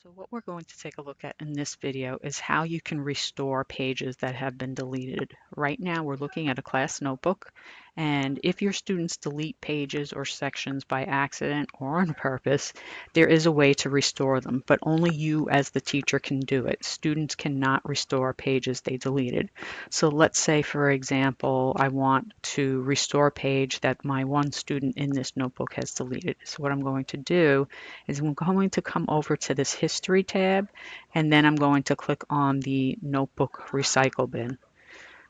So what we're going to take a look at in this video is how you can restore pages that have been deleted. Right now we're looking at a class notebook, and if your students delete pages or sections by accident or on purpose, there is a way to restore them, but only you as the teacher can do it. Students cannot restore pages they deleted. So let's say, for example, I want to restore a page that my one student in this notebook has deleted. So what I'm going to do is I'm going to come over to this History tab, and then I'm going to click on the Notebook Recycle Bin.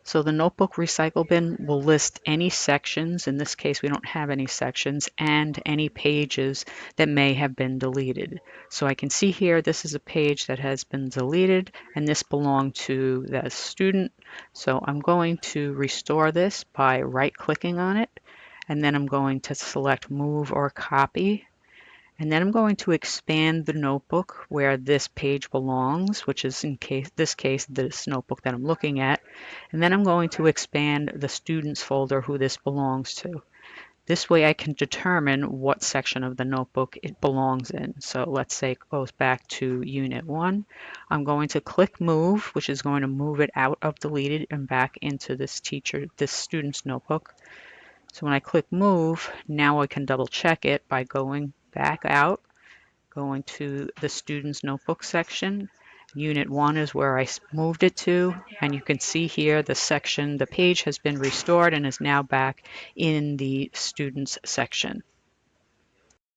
So the Notebook Recycle Bin will list any sections, in this case we don't have any sections, and any pages that may have been deleted. So I can see here this is a page that has been deleted, and this belonged to the student. So I'm going to restore this by right-clicking on it, and then I'm going to select Move or Copy. And then I'm going to expand the notebook where this page belongs, which is this case, this notebook that I'm looking at. And then I'm going to expand the students folder who this belongs to. This way I can determine what section of the notebook it belongs in. So let's say it goes back to Unit 1. I'm going to click Move, which is going to move it out of deleted and back into this student's notebook. So when I click Move, now I can double check it by going back out, going to the student's notebook section. Unit 1 is where I moved it to, and you can see here the page has been restored and is now back in the students section.